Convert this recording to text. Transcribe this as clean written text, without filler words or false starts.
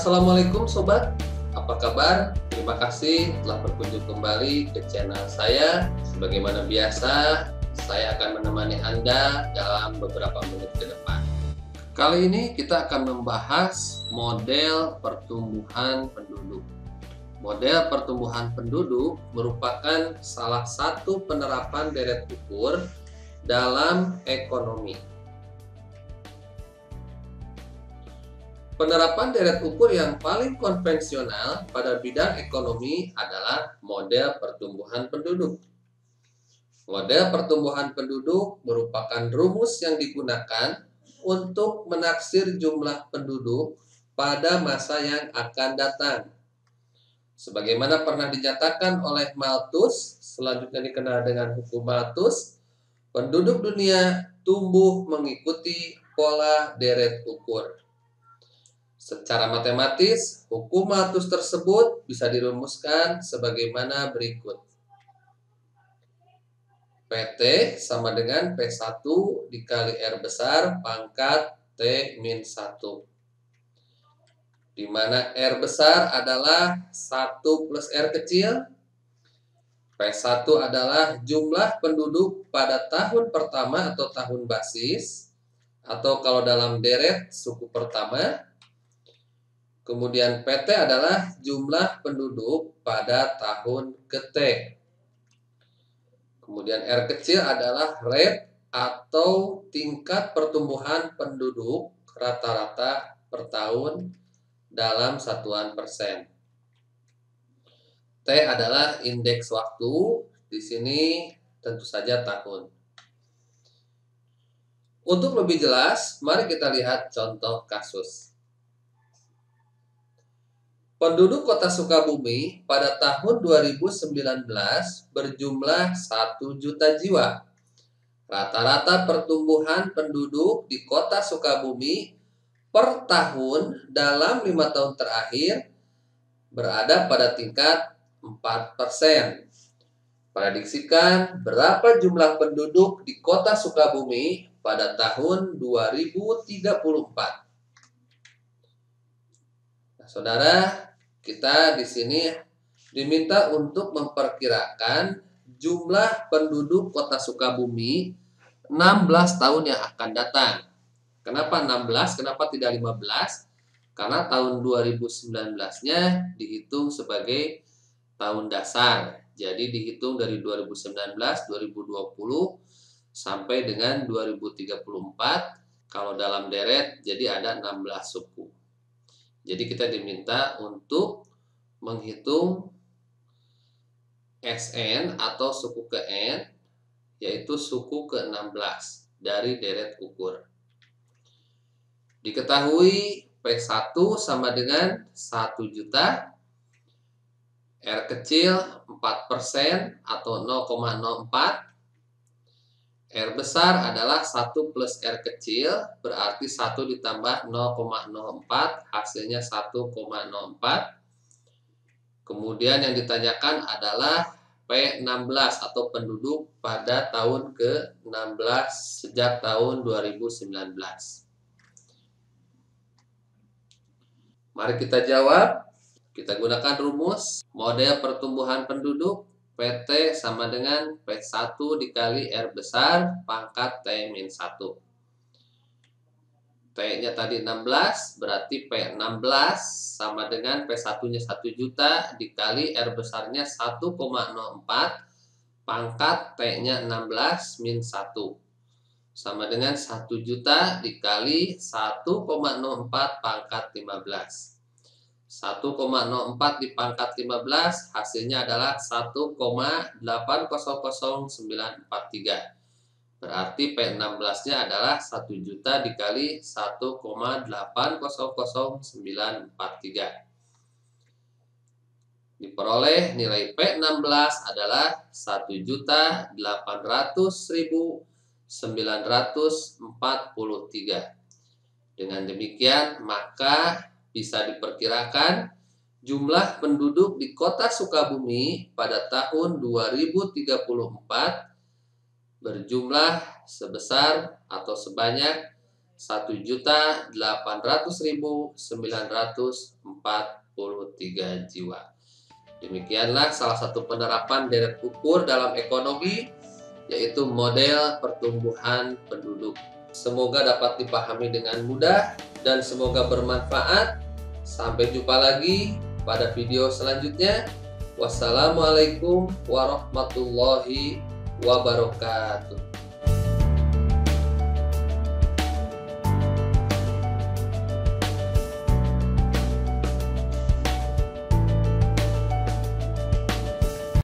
Assalamualaikum sobat, apa kabar? Terima kasih telah berkunjung kembali ke channel saya. Sebagaimana biasa, saya akan menemani Anda dalam beberapa menit ke depan. Kali ini kita akan membahas model pertumbuhan penduduk. Model pertumbuhan penduduk merupakan salah satu penerapan deret ukur dalam ekonomi. Penerapan deret ukur yang paling konvensional pada bidang ekonomi adalah model pertumbuhan penduduk. Model pertumbuhan penduduk merupakan rumus yang digunakan untuk menaksir jumlah penduduk pada masa yang akan datang. Sebagaimana pernah dinyatakan oleh Malthus, selanjutnya dikenal dengan hukum Malthus, penduduk dunia tumbuh mengikuti pola deret ukur. Secara matematis, hukum Malthus tersebut bisa dirumuskan sebagaimana berikut. PT sama dengan P1 dikali R besar pangkat T-1. Di mana R besar adalah 1 plus R kecil. P1 adalah jumlah penduduk pada tahun pertama atau tahun basis. Atau kalau dalam deret, suku pertama. Kemudian PT adalah jumlah penduduk pada tahun ke-T. Kemudian R kecil adalah rate atau tingkat pertumbuhan penduduk rata-rata per tahun dalam satuan persen. T adalah indeks waktu, di sini tentu saja tahun. Untuk lebih jelas, mari kita lihat contoh kasus. Penduduk Kota Sukabumi pada tahun 2019 berjumlah 1 juta jiwa. Rata-rata pertumbuhan penduduk di Kota Sukabumi per tahun dalam 5 tahun terakhir berada pada tingkat 4%. Prediksikan berapa jumlah penduduk di Kota Sukabumi pada tahun 2034. Nah, saudara, kita di sini diminta untuk memperkirakan jumlah penduduk Kota Sukabumi 16 tahun yang akan datang. Kenapa 16? Kenapa tidak 15? Karena tahun 2019-nya dihitung sebagai tahun dasar. Jadi dihitung dari 2019, 2020 sampai dengan 2034. Kalau dalam deret jadi ada 16 suku. Jadi kita diminta untuk menghitung SN atau suku ke N, yaitu suku ke-16 dari deret ukur. Diketahui P1 sama dengan 1 juta, R kecil 4% atau 0,04, R besar adalah 1 plus R kecil, berarti 1 ditambah 0,04, hasilnya 1,04. Kemudian yang ditanyakan adalah P16 atau penduduk pada tahun ke-16 sejak tahun 2019. Mari kita jawab. Kita gunakan rumus model pertumbuhan penduduk. PT sama dengan P1 dikali R besar pangkat T-1. T-nya tadi 16, berarti P16 sama dengan P1-nya 1 juta dikali R besarnya 1,04 pangkat T-nya 16 min 1. Sama dengan 1 juta dikali 1,04 pangkat 15. 1,04 dipangkat 15 hasilnya adalah 1,800943. Berarti P16-nya adalah 1 juta dikali 1,800943. Diperoleh nilai P16 adalah 1.800.943. Dengan demikian maka bisa diperkirakan jumlah penduduk di Kota Sukabumi pada tahun 2034 berjumlah sebesar atau sebanyak 1.800.943 jiwa. Demikianlah salah satu penerapan deret ukur dalam ekonomi, yaitu model pertumbuhan penduduk. Semoga dapat dipahami dengan mudah dan semoga bermanfaat. Sampai jumpa lagi pada video selanjutnya. Wassalamualaikum warahmatullahi wabarakatuh.